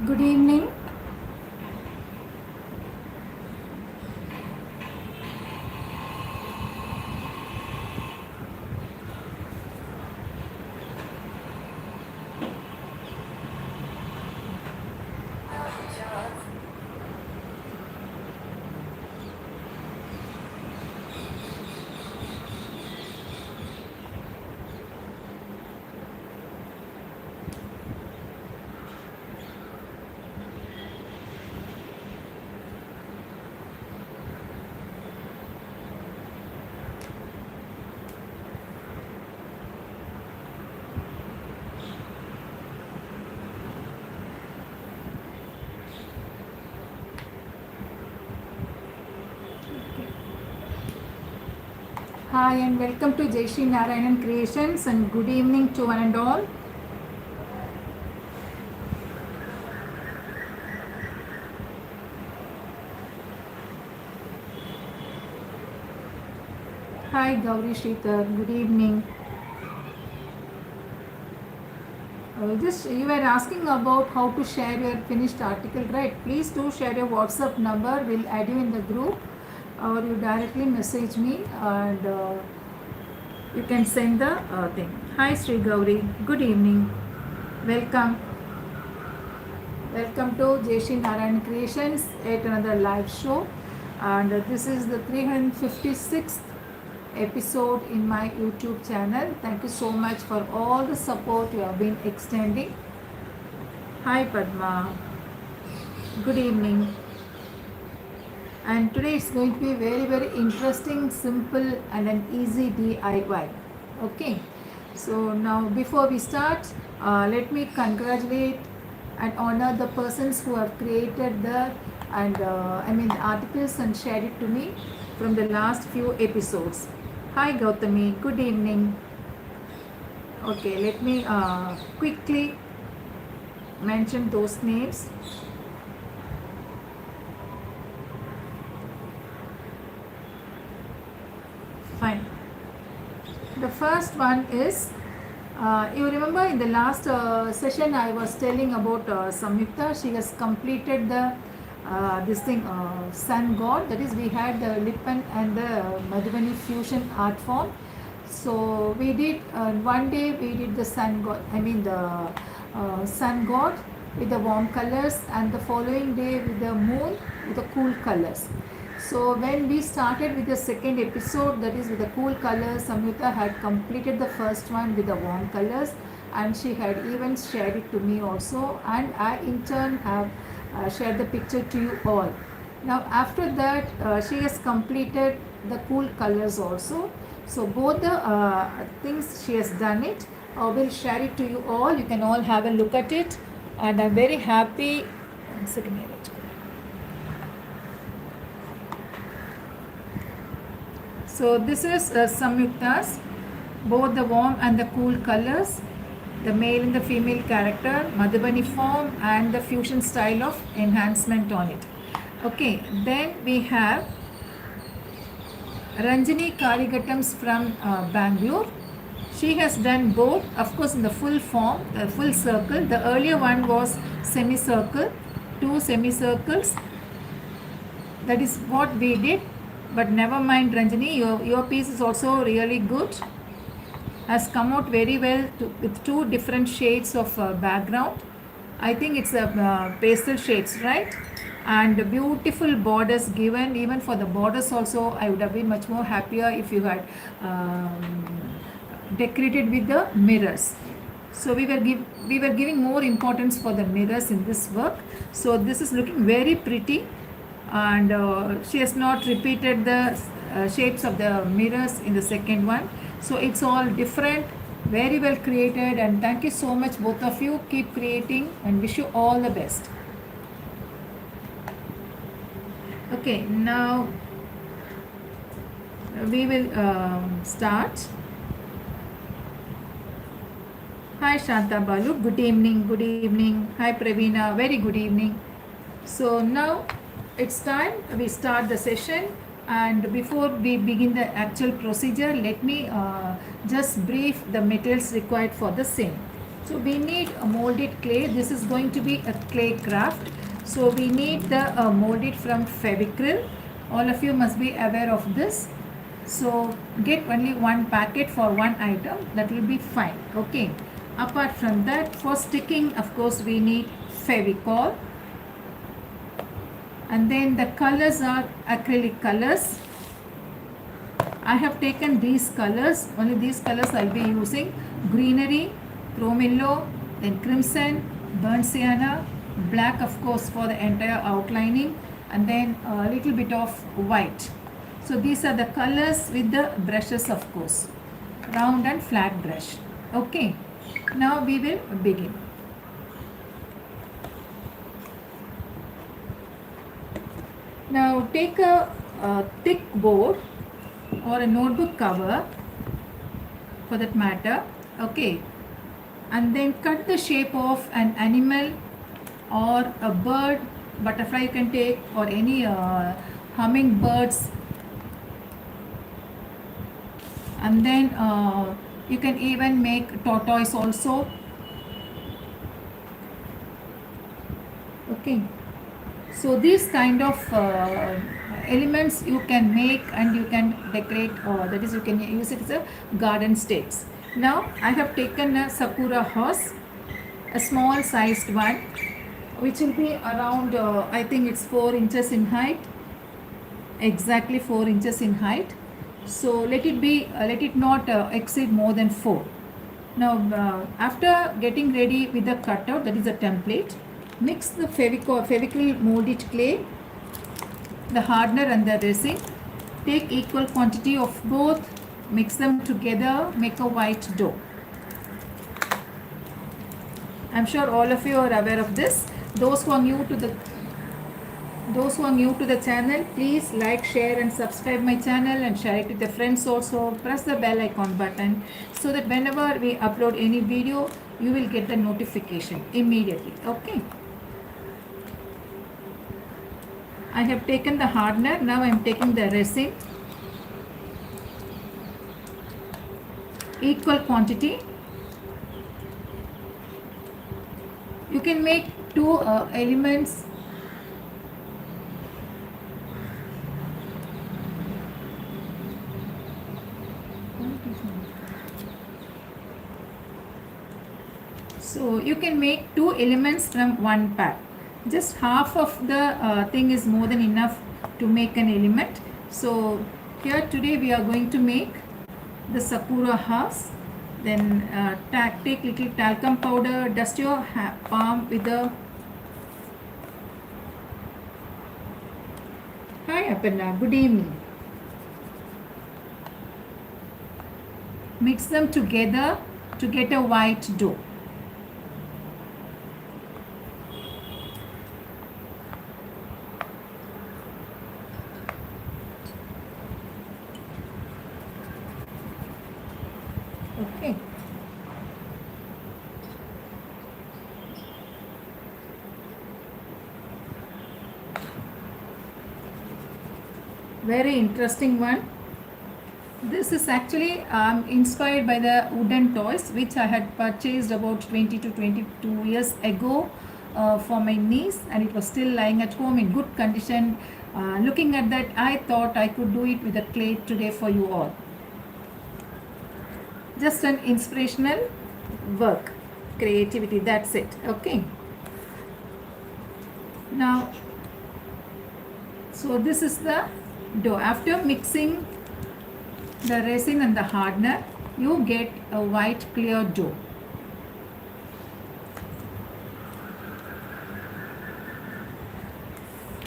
Good evening. Hi and welcome to Jaishi Narayanan Creations and good evening to one and all. Hi Gauri Shritar, good evening. Just you were asking about how to share your finished article, right? Please do share your WhatsApp number. We'll add you in the group, or you directly message me and you can send the thing. Hi Sri Gauri, good evening. Welcome. Welcome to Jaishi Narayan Creations at another live show, and this is the 356th episode in my YouTube channel. Thank you so much for all the support you have been extending. Hi Padma, good evening. And today it's going to be very interesting, simple and an easy DIY. Okay, so now before we start, let me congratulate and honor the persons who have created the the articles and shared it to me from the last few episodes. Hi Gautami, good evening. Okay, let me quickly mention those names. Fine. The first one is, you remember in the last session I was telling about Samyukta. She has completed the this thing sun god, that is we had the Lipan and the Madhubani fusion art form. So we did one day we did the sun god, the sun god with the warm colors, and the following day with the moon with the cool colors. So when we started with the second episode, that is with the cool colors, Samyuta had completed the first one with the warm colors, and she had even shared it to me also, and I in turn have shared the picture to you all. Now after that she has completed the cool colors also. So both the things she has done it. I will share it to you all. You can all have a look at it, and I'm very happy. One second here. So this is Samyukta's, both the warm and the cool colors, the male and the female character, Madhubani form, and the fusion style of enhancement on it. Okay, then we have Ranjini Karigatams from Bangalore. She has done both, of course, in the full form, the full circle. The earlier one was semicircle, 2 semicircles. That is what we did. But never mind, Ranjini, your piece is also really good. Has come out very well with 2 different shades of background. I think it's pastel shades, right? And beautiful borders given. Even for the borders also, I would have been much more happier if you had decorated with the mirrors. So we were giving more importance for the mirrors in this work. So this is looking very pretty, and she has not repeated the shapes of the mirrors in the second one. So it's all different, very well created, and thank you so much both of you. Keep creating and wish you all the best. Okay, now we will start. Hi Shanta Balu, good evening, good evening. Hi Praveena, very good evening. So now it's time we start the session, and before we begin the actual procedure, let me just brief the materials required for the same. So we need a molded clay. This is going to be a clay craft. So we need the molded from Fevicryl. All of you must be aware of this. So get only one packet for one item. That will be fine. Okay. Apart from that, for sticking, of course, we need Fevicol. And then the colors are acrylic colors. I have taken these colors. Only these colors I'll be using. Greenery, chrome yellow, then crimson, burnt sienna, black of course for the entire outlining, and then a little bit of white. So these are the colors with the brushes, of course, round and flat brush. Okay, now we will begin. Now take a thick board or a notebook cover for that matter. Okay, and then cut the shape of an animal or a bird, butterfly you can take, or any hummingbirds, and then you can even make tortoise also. Okay, so these kind of elements you can make and you can decorate, that is you can use it as a garden stakes. Now I have taken a sakura horse, a small sized one, which will be around I think it's 4 inches in height, exactly 4 inches in height. So let it not exceed more than 4. Now after getting ready with the cutout, that is a template, mix the Fevicryl molded clay, the hardener and the resin. Take equal quantity of both, mix them together, make a white dough. I'm sure all of you are aware of this. Those who are new to the channel, please like, share and subscribe my channel and share it with the friends also. Press the bell icon button so that whenever we upload any video, you will get the notification immediately. Okay. I have taken the hardener. Now I am taking the resin. Equal quantity. You can make 2 elements. So you can make 2 elements from one pack. Just half of the thing is more than enough to make an element. So here today we are going to make the sakura horse. Then take little talcum powder, dust your palm with the... Hi Aparna, good evening. Mix them together to get a white dough. Okay. Very interesting one. This is actually inspired by the wooden toys which I had purchased about 20 to 22 years ago for my niece, and it was still lying at home in good condition. Looking at that, I thought I could do it with a clay today for you all. Just an inspirational work, creativity, that's it. Okay. Now, so this is the dough. After mixing the resin and the hardener, you get a white clear dough.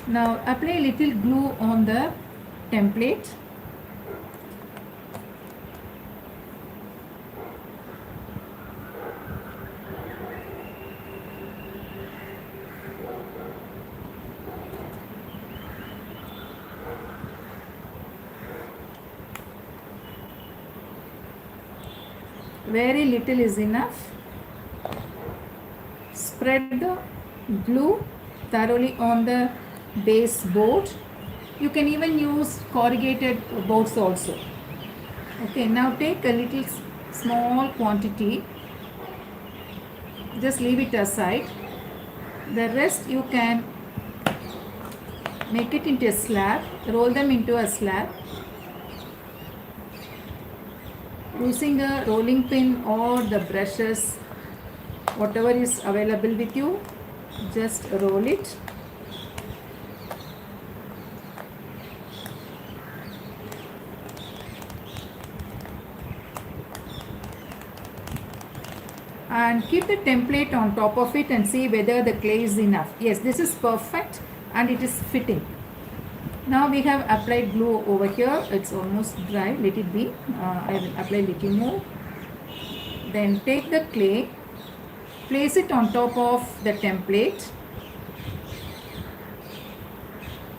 Now apply a little glue on the template. Very little is enough. Spread the glue thoroughly on the base board. You can even use corrugated boards also. Okay, now take a little small quantity just leave it aside. The rest you can make it into a slab, roll them into a slab using a rolling pin or the brushes, whatever is available with you. Just roll it. And keep the template on top of it and see whether the clay is enough. Yes, this is perfect and it is fitting. Now we have applied glue over here. It's almost dry. Let it be. I will apply little more. Then take the clay, place it on top of the template.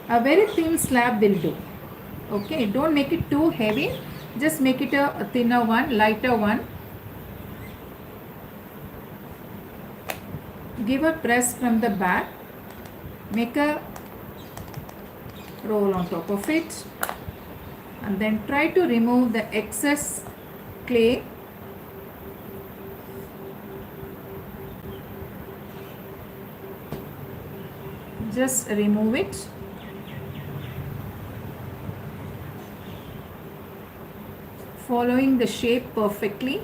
A very thin slab will do. Okay, don't make it too heavy. Just make it a thinner one, lighter one. Give a press from the back. Make a roll on top of it. And then try to remove the excess clay. Just remove it. Following the shape perfectly.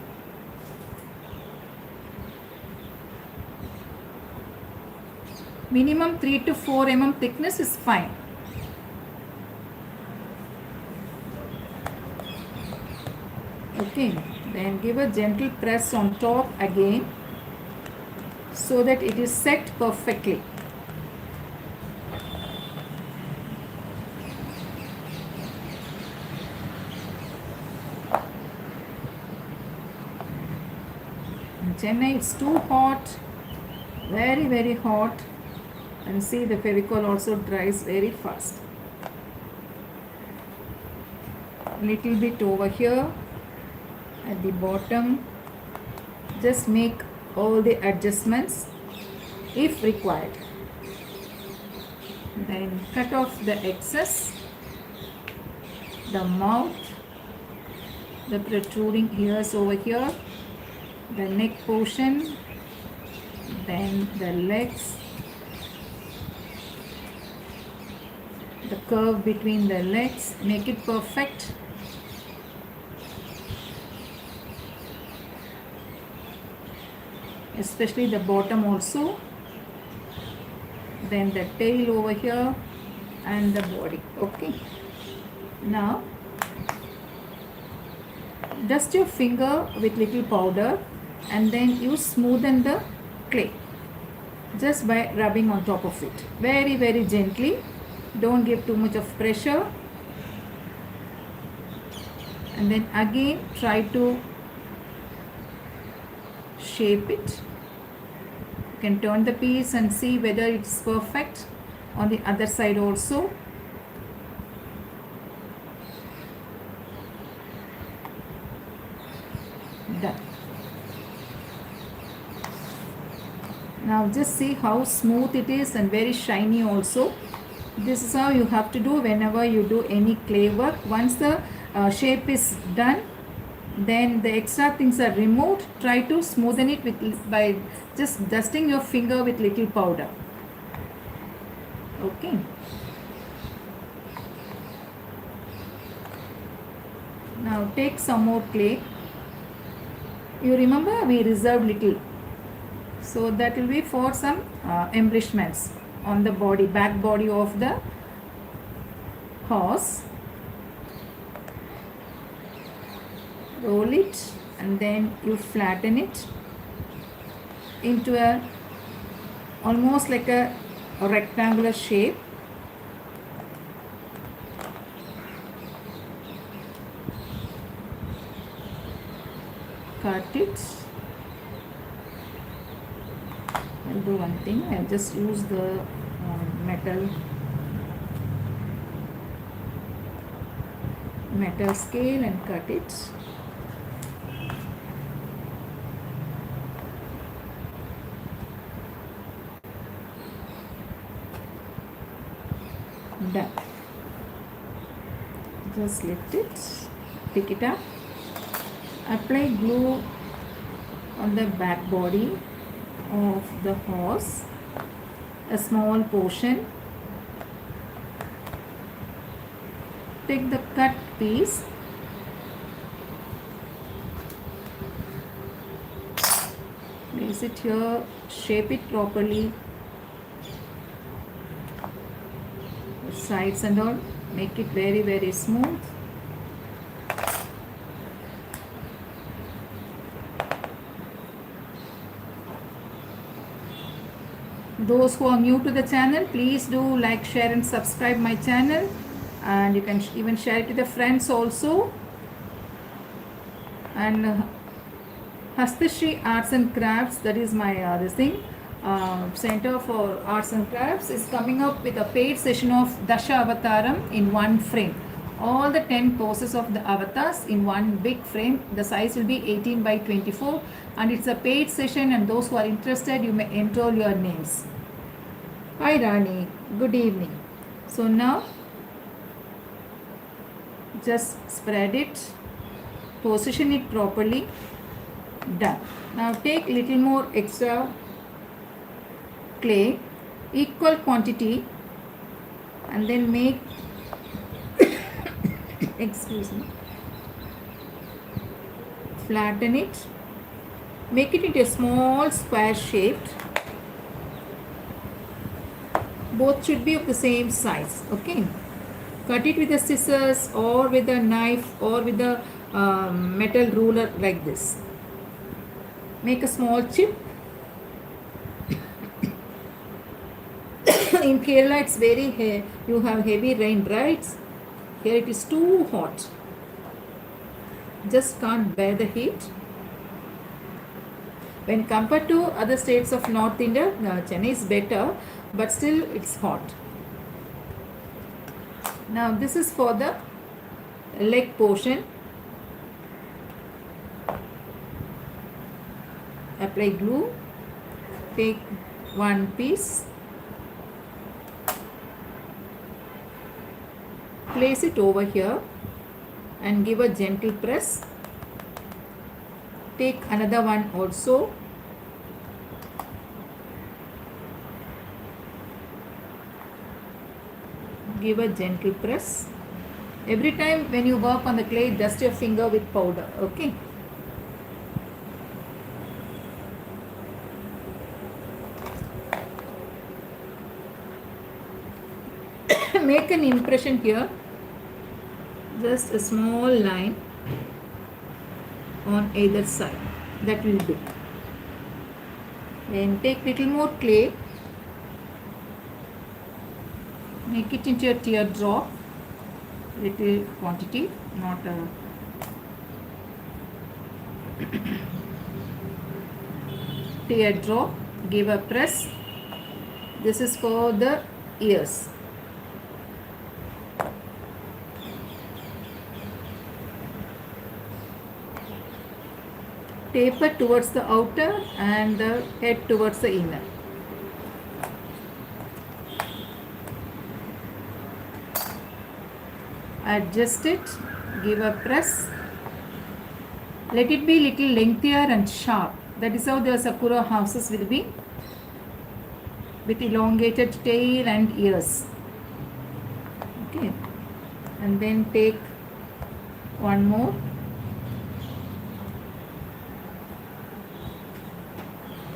Minimum 3 to 4 mm thickness is fine. Okay, then give a gentle press on top again so that it is set perfectly. In Chennai it's too hot, very hot. And see, the fevicol also dries very fast. Little bit over here at the bottom. Just make all the adjustments if required. Then cut off the excess, the mouth, the protruding ears over here, the neck portion, then the legs, the curve between the legs. Make it perfect. Especially the bottom also. Then the tail over here and the body. Okay. Now dust your finger with little powder and then you smoothen the clay just by rubbing on top of it. Very gently. Don't give too much of pressure. And then again try to shape it. You can turn the piece and see whether it's perfect on the other side also. Done. Now just see how smooth it is and very shiny also. This is how you have to do whenever you do any clay work. Once the shape is done, then the extra things are removed. Try to smoothen it by just dusting your finger with little powder. Okay. Now take some more clay. You remember we reserved little, so that will be for some embellishments on the body, back body of the horse. Roll it and then you flatten it into a almost like a rectangular shape. Cut it. I'll do one thing. I'll just use the metal scale and cut it. Done. Just lift it, pick it up, apply glue on the back body of the horse, a small portion. Take the cut piece, place it here, shape it properly, the sides and all, make it very smooth. Those who are new to the channel, please do like, share and subscribe my channel, and you can even share it to the friends also. And Hastashri Arts and Crafts, that is my this thing, Center for Arts and Crafts, is coming up with a paid session of Dasha Avataram in one frame. All the 10 poses of the avatars in one big frame. The size will be 18 by 24 and it's a paid session, and those who are interested, you may enroll your names. Hi Rani, good evening. So now just spread it, position it properly. Done. Now take little more extra clay, equal quantity, and then make excuse me, flatten it, make it into a small square shaped. Both should be of the same size. Okay, cut it with the scissors or with a knife or with a metal ruler like this. Make a small chip. In Kerala it's very you have heavy rain, right? Here it is too hot, just can't bear the heat. When compared to other states of North India, Chennai is better, but still it's hot. Now this is for the leg portion. Apply glue, take one piece, place it over here and give a gentle press. Take another one also, give a gentle press. Every time when you work on the clay, dust your finger with powder. Okay. Make an impression here, just a small line on either side, that will do. Then take little more clay, make it into a teardrop, little quantity, not a teardrop. Give a press. This is for the ears. Taper towards the outer and the head towards the inner. Adjust it, give a press. Let it be little lengthier and sharp. That is how the Sakura houses will be, with elongated tail and ears. Okay, and then take one more.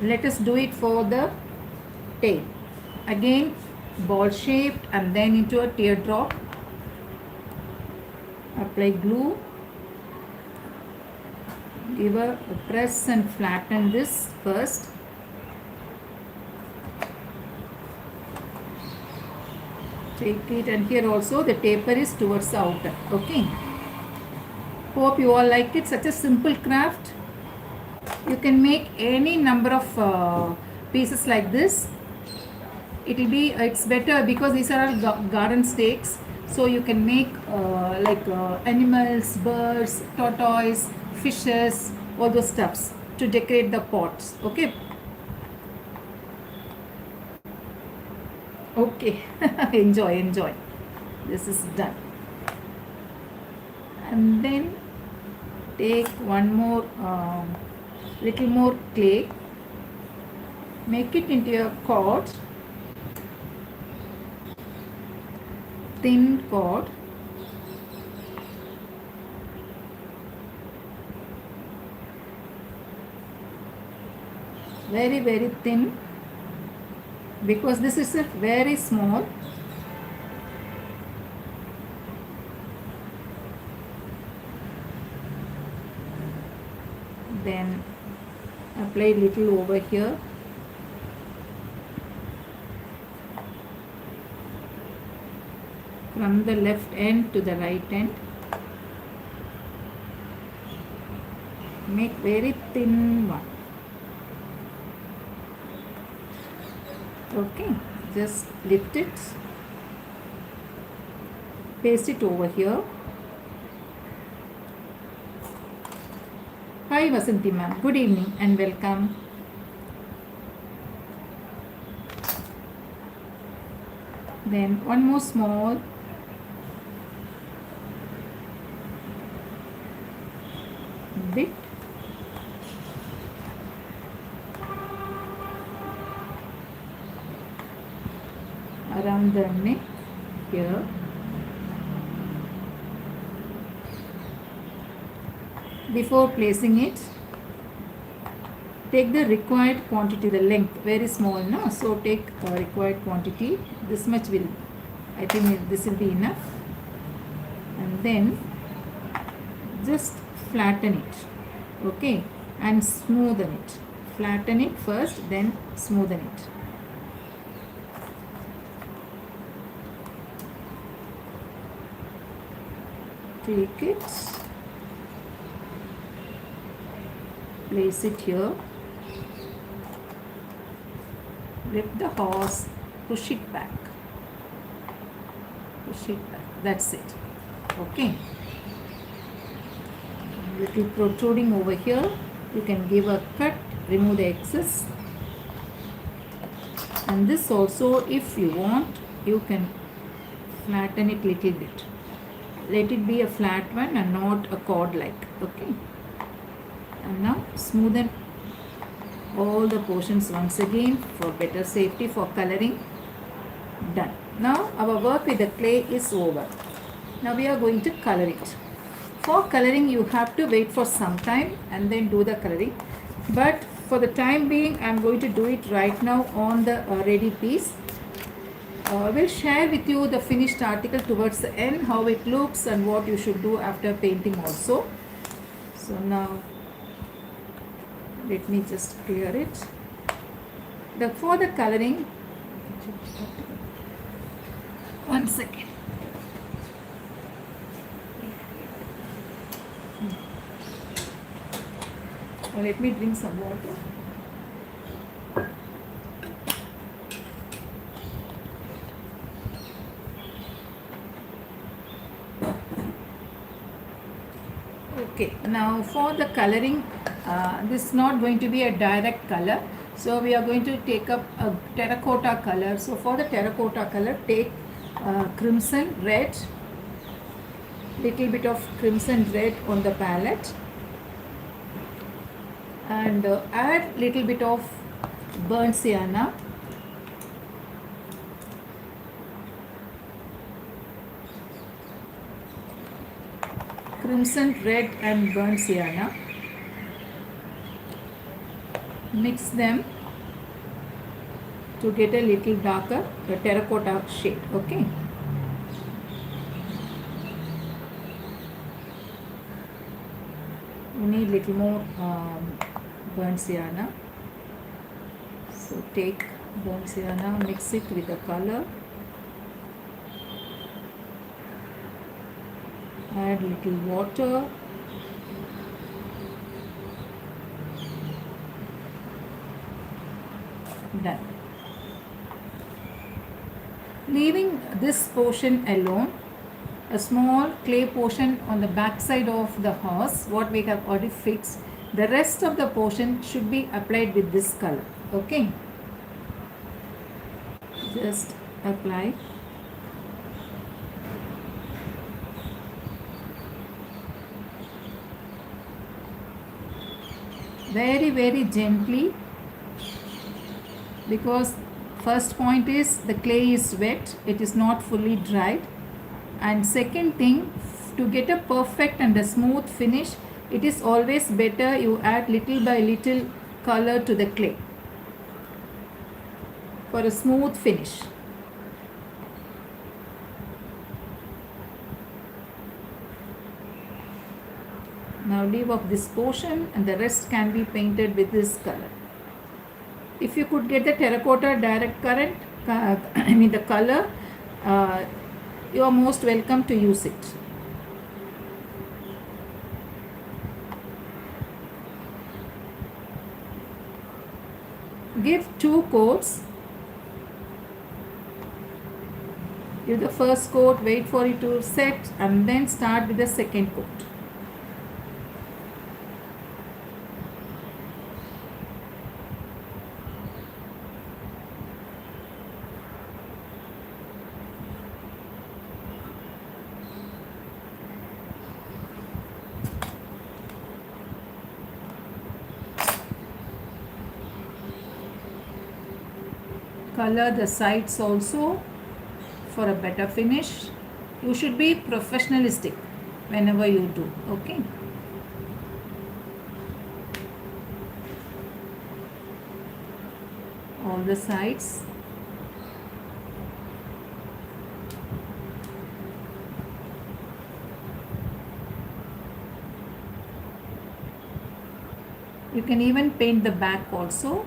Let us do it for the tail. Again, ball shaped and then into a teardrop. Apply glue. Give a press and flatten this first. Take it, and here also the taper is towards the outer. Okay. Hope you all like it. Such a simple craft. You can make any number of pieces like this. It will be, it's better because these are all garden stakes. So you can make animals, birds, tortoise, fishes, all those stuffs to decorate the pots. Okay. Okay. enjoy. This is done. And then take one more little more clay, make it into a cord, thin cord. Very, very thin, because this is a very small. Then apply little over here. From the left end to the right end. Make very thin one. Okay, just lift it. Paste it over here. Hi Vasanti ma'am, good evening and welcome. Then one more small bit. Around the neck here. Before placing it, take the required quantity, the length, very small, no? So take a required quantity, this much will, I think this will be enough. And then just flatten it, okay, and smoothen it. Flatten it first, then smoothen it. Take it, place it here, lift the horse, push it back, that's it. Okay, little protruding over here, you can give a cut, remove the excess. And this also, if you want, you can flatten it little bit. Let it be a flat one and not a cord like. Okay, and now smoothen all the portions once again for better safety for coloring. Done. Now our work with the clay is over. Now we are going to color it. For coloring you have to wait for some time and then do the coloring, but for the time being I am going to do it right now on the ready piece. We'll share with you the finished article towards the end, how it looks and what you should do after painting also. So now let me just clear it. For the coloring, one second. Let me drink some water. Okay, now for the coloring, this is not going to be a direct color, so we are going to take up a terracotta color. So for the terracotta color, take crimson red, little bit of crimson red on the palette, and add little bit of burnt sienna. Crimson red and burnt sienna, mix them to get a little darker terracotta shade. Okay, you need little more burnt sienna, so take burnt sienna, mix it with the color, add little water, done. Leaving this portion alone, a small clay portion on the back side of the horse, what we have already fixed, the rest of the portion should be applied with this color. Okay, just apply. Very, very gently because first point is the clay is wet, it is not fully dried, and second thing, to get a perfect and a smooth finish, it is always better you add little by little color to the clay for a smooth finish. Now leave off this portion and the rest can be painted with this color. If you could get the terracotta direct current, the color, you are most welcome to use it. Give 2 coats. Give the first coat, wait for it to set, and then start with the second coat. Color the sides also for a better finish. You should be professionalistic whenever you do, okay? All the sides. You can even paint the back also.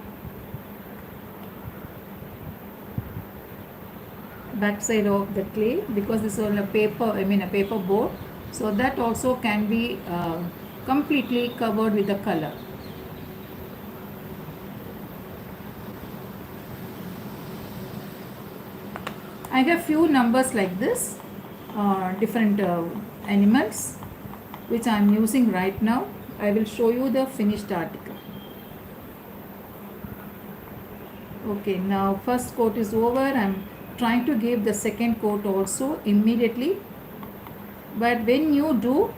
Back side of the clay, because this is on a paper, a paper board, so that also can be completely covered with the color. I have few numbers like this, different animals which I am using right now. I will show you the finished article. Okay, now first coat is over. I am trying to give the second coat also immediately, but when you do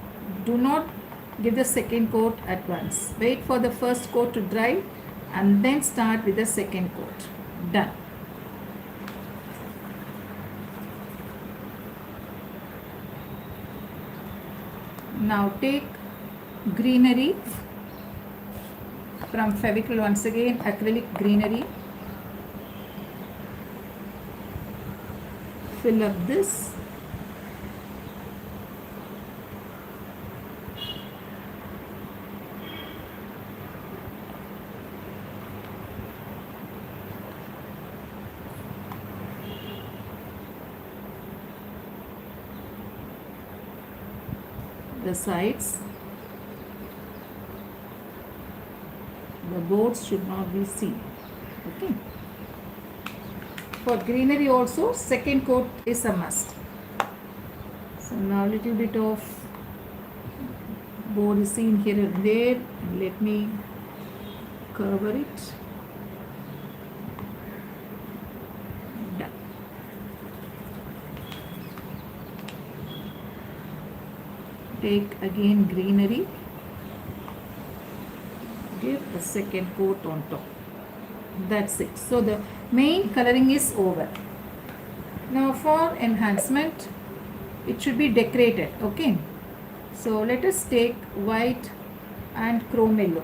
not give the second coat at once. Wait for the first coat to dry and then start with the second coat. Done. Now take greenery from Fevicryl, once again acrylic greenery. Fill up this. The sides. The boards should not be seen. Okay. For greenery also, second coat is a must. So now little bit of board is seen here and there. Let me cover it. Done. Take again greenery. Give a second coat on top. That's it. So the main coloring is over. Now for enhancement, it should be decorated. Okay. So let us take white and chrome yellow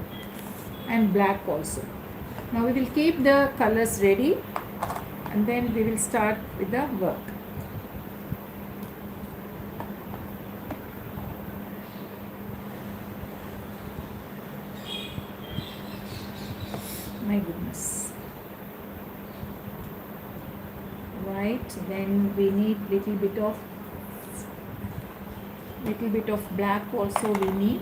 and black also. Now we will keep the colors ready and then we will start with the work. My goodness. White, then we need little bit of black also we need.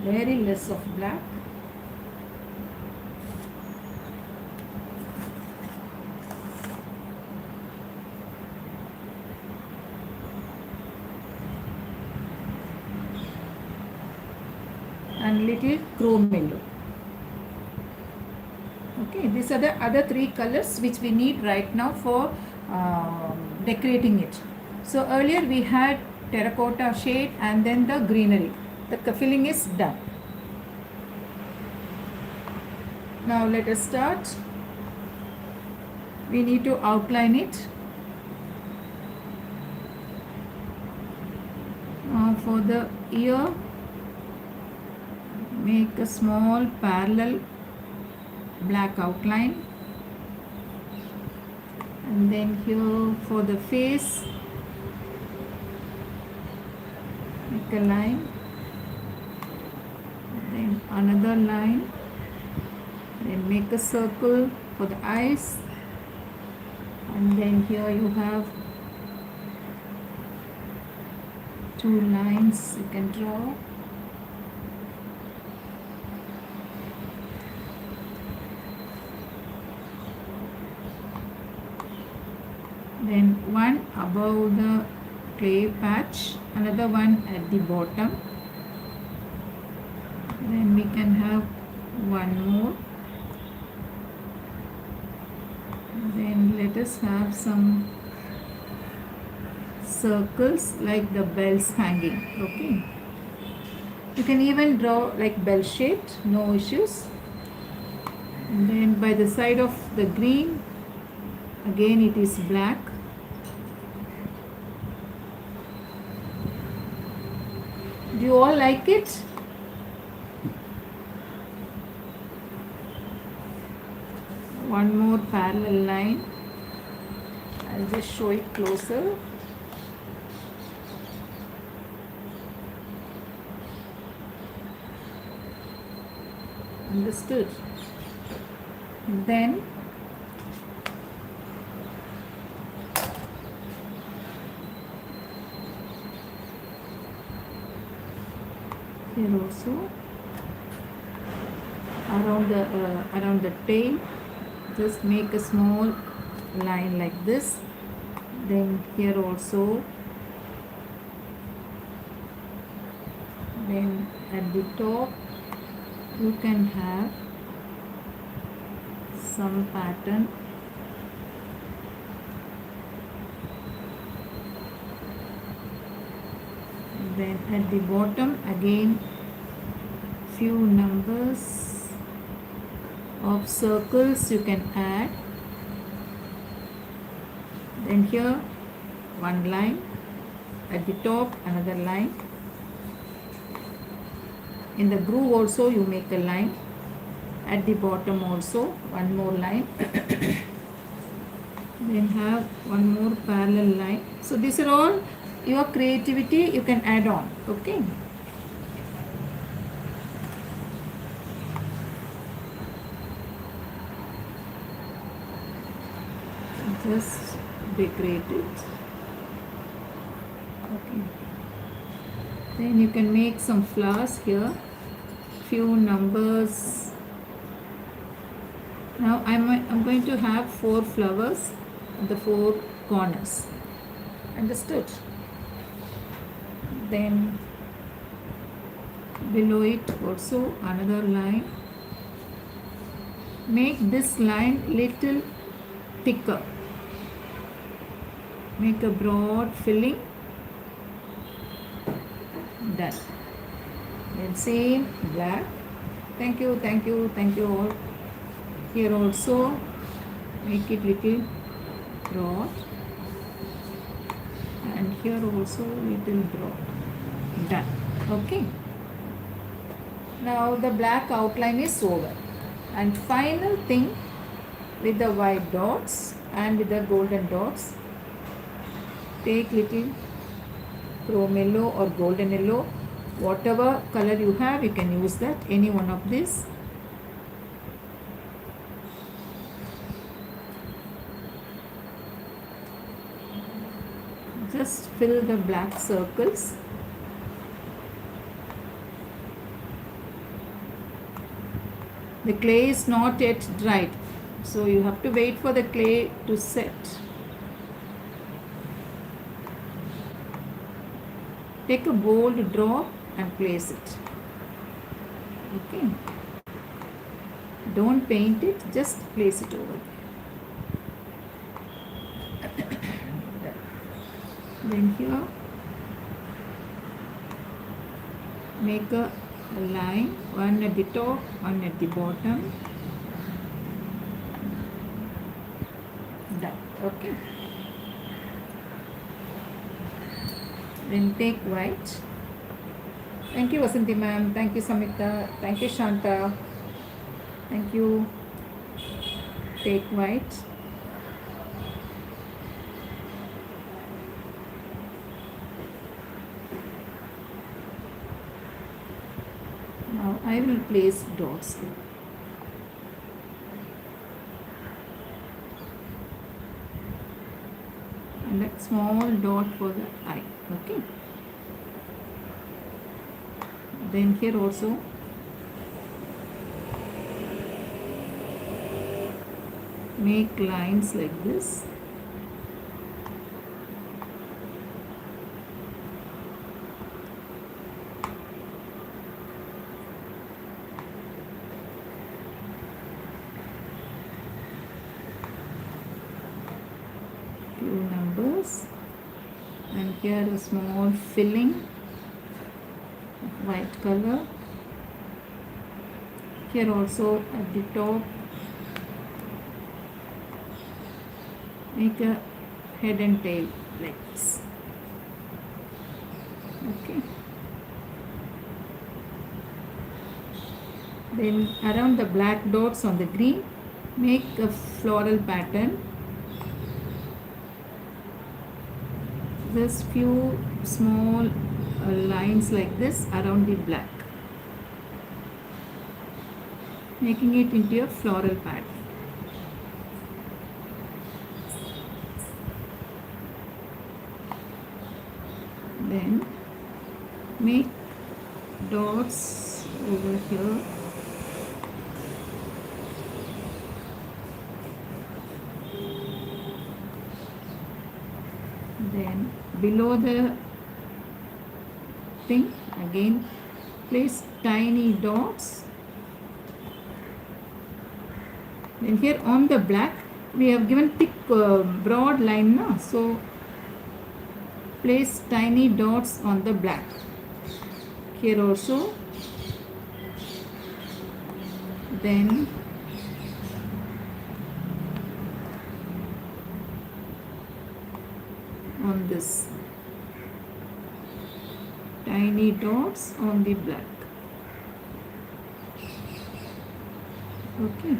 Very less of black. And little chrome yellow. Okay, these are the other 3 colors which we need right now for decorating it. So earlier we had terracotta shade and then the greenery. The filling is done. Now let us start. We need to outline it. For the ear, make a small parallel black outline, and then here for the face, make a line, then another line, then make a circle for the eyes, and then here you have two lines you can draw. Then one above the clay patch, another one at the bottom. Then we can have one more. Then let us have some circles like the bells hanging. Okay, you can even draw like bell shaped, no issues. And then by the side of the green, again it is black. Do you all like it? One more parallel line. I'll just show it closer. Understood? Then here also around the tail, just make a small line like this. Then here also, then at the top you can have some pattern. Then at the bottom again few numbers of circles you can add. Then here one line, at the top another line. In the groove also you make a line, at the bottom also one more line. Then have one more parallel line. So these are all your creativity, you can add on. Okay, just decorate it. Okay, then you can make some flowers here, few numbers. Now I'm going to have 4 flowers at the 4 corners. Understood? Then below it also another line. Make this line little thicker. Make a broad filling. Done. Then same black. Thank you all. Here also make it little broad, and here also little broad. Done. Okay, now the black outline is over, and final thing with the white dots and with the golden dots, take little chrome yellow or golden yellow, whatever color you have you can use that, any one of these. Just fill the black circles. The clay is not yet dried, so you have to wait for the clay to set. Take a bold drop and place it. Okay. Don't paint it, just place it over there. Then here make a line, one at the top, one at the bottom. Done. Okay. Then take white. Thank you Vasanti ma'am, thank you Samita, thank you Shanta, thank you. Take white. Now I will place dots here. And a small dot for the eye. Okay. Then here also make lines like this. Few numbers, and here a small filling of white color. Here also at the top make a head and tail like this. Okay. Then around the black dots on the green, make a floral pattern. Just few small lines like this around the black, making it into a floral pattern. Then make dots over here. Then below the thing again place tiny dots. Then here on the black we have given thick broad line now, so place tiny dots on the black. Here also. Then on this tiny dots on the black. Okay.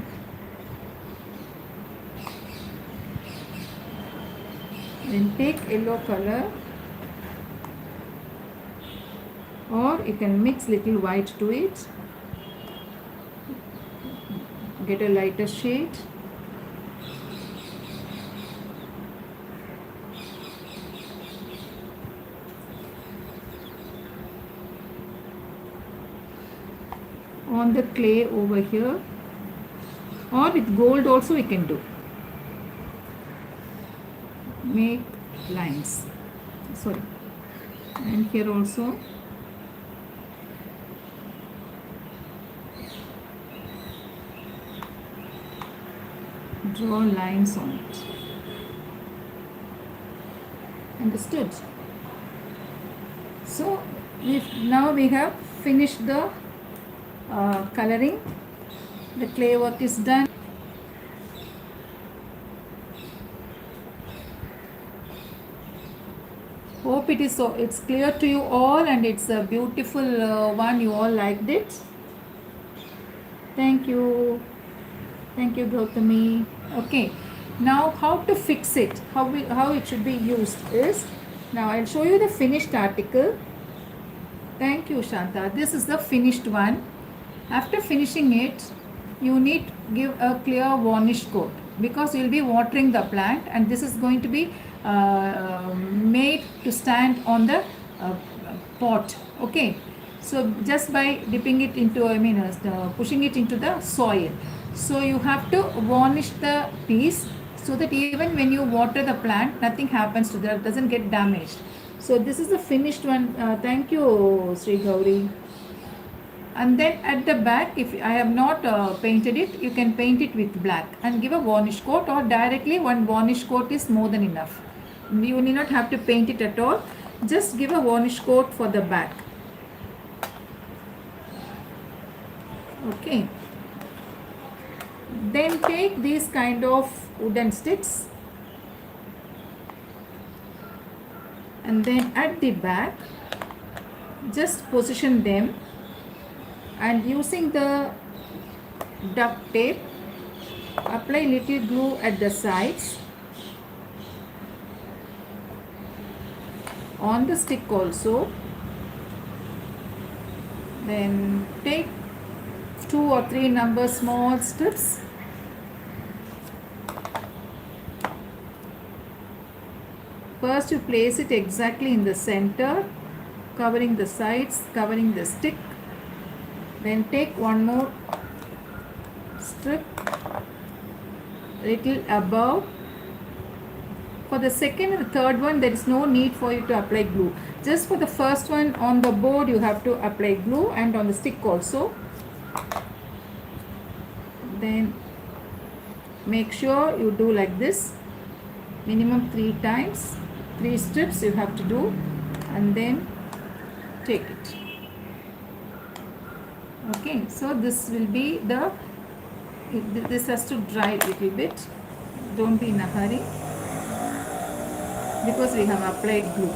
Then take yellow color, or you can mix little white to it, get a lighter shade. On the clay over here, or with gold also we can do. Make lines, sorry, and here also draw lines on it. Understood? So now we have finished the coloring. The clay work is done. Hope it's clear to you all, and it's a beautiful one. You all liked it. Thank you. Thank you, Gautami. Okay. Now how to fix it, how it should be used is, now I'll show you the finished article. Thank you, Shanta. This is the finished one. After finishing it, you need to give a clear varnish coat, because you'll be watering the plant, and this is going to be made to stand on the pot. Okay, so just by dipping it into, pushing it into the soil, so you have to varnish the piece so that even when you water the plant, nothing happens to that, doesn't get damaged. So this is the finished one. Thank you, Sri Gauri. And then at the back, if I have not painted it, you can paint it with black and give a varnish coat, or directly one varnish coat is more than enough. You need not have to paint it at all. Just give a varnish coat for the back. Okay. Then take these kind of wooden sticks and then at the back just position them, and using the duct tape apply little glue at the sides on the stick also. Then take 2 or 3 number small strips First you place it exactly in the center, covering the sides, covering the stick. Then take one more strip little above. For the second and the third one there is no need for you to apply glue. Just for the first one on the board you have to apply glue, and on the stick also. Then make sure you do like this, minimum 3 times, 3 strips you have to do, and then take it. Okay, so this will be this has to dry a little bit. Don't be in a hurry because we have applied glue.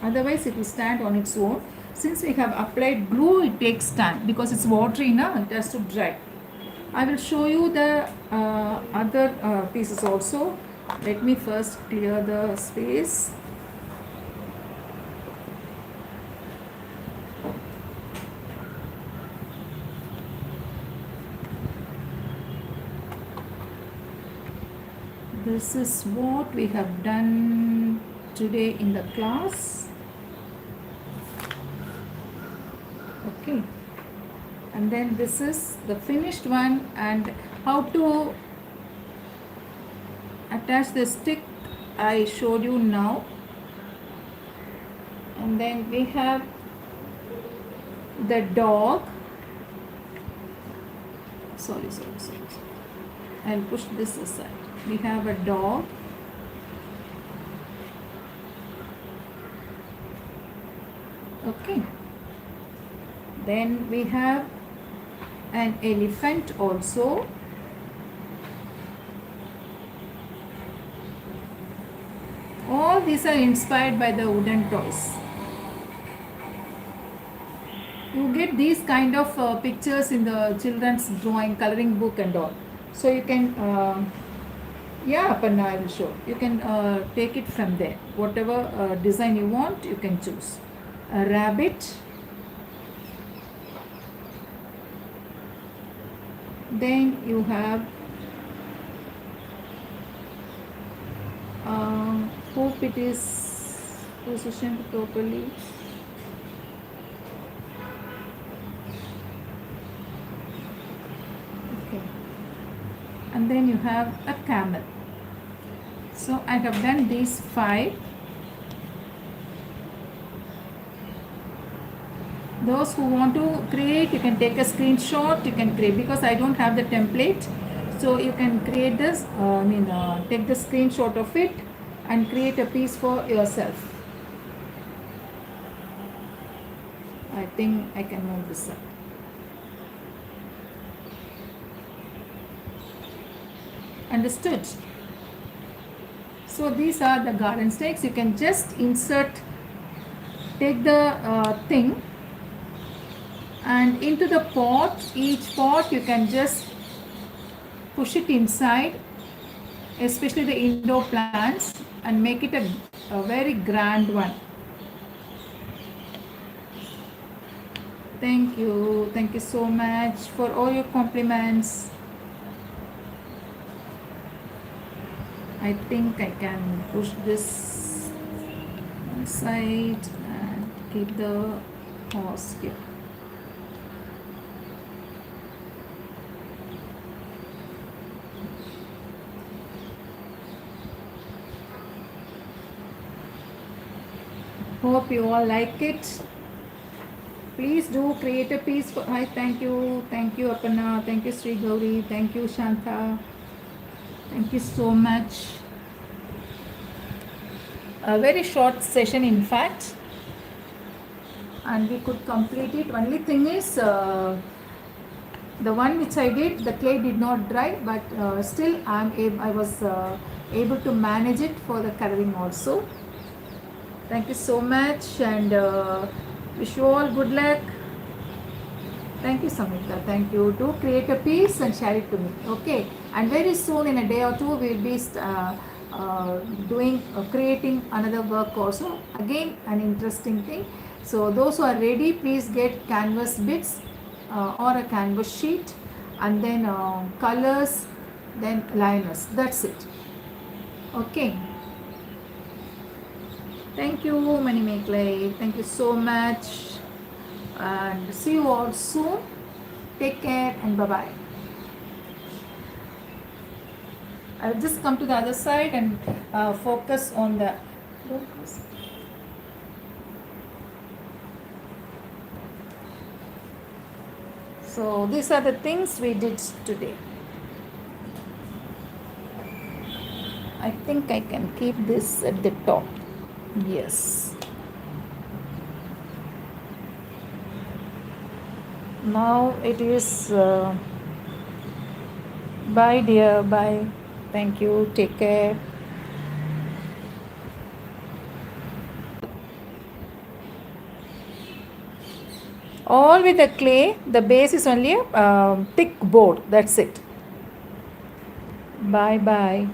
Otherwise it will stand on its own. Since we have applied glue, it takes time because it's watery now, it has to dry. I will show you the other pieces also. Let me first clear the space. This is what we have done today in the class. Okay, and then this is the finished one, and how to attach the stick I showed you now. And then we have the dog. Sorry. I'll push this aside. We have a dog. Okay. Then we have an elephant also. All these are inspired by the wooden toys. You get these kind of pictures in the children's drawing, coloring book and all. So you can, Aparna, I will show. You can take it from there. Whatever design you want, you can choose. A rabbit. Then you have hope it is positioned properly. Okay. And then you have a camel. So I have done these 5. Those who want to create, you can take a screenshot, you can create, because I don't have the template. So you can create this, take the screenshot of it and create a piece for yourself. I think I can move this up. Understood? So these are the garden stakes. You can just take the thing and into the pot. Each pot you can just push it inside, especially the indoor plants, and make it a very grand one. Thank you so much for all your compliments. I think I can push this inside and keep the horse here. Hope you all like it. Please do create a piece for. Hi, thank you Aparna, thank you Sri Gauri, thank you Shanta, thank you so much. A very short session in fact, and we could complete it. Only thing is The one which I did, the clay did not dry, but still I was able to manage it for the coloring also. Thank you so much, and wish you all good luck. Thank you, Samita. Thank you. Do create a piece and share it to me. Okay. And very soon, in a day or two, we will be creating another work also. Again, an interesting thing. So those who are ready, please get canvas bits or a canvas sheet, and then colors, then liners. That's it. Okay. Thank you, Manimekle. Thank you so much. And see you all soon. Take care and bye bye. I'll just come to the other side and focus on the. So these are the things we did today. I think I can keep this at the top. Yes. Now it is bye dear, bye. Thank you, take care. All with the clay, the base is only a thick board, that's it. Bye bye.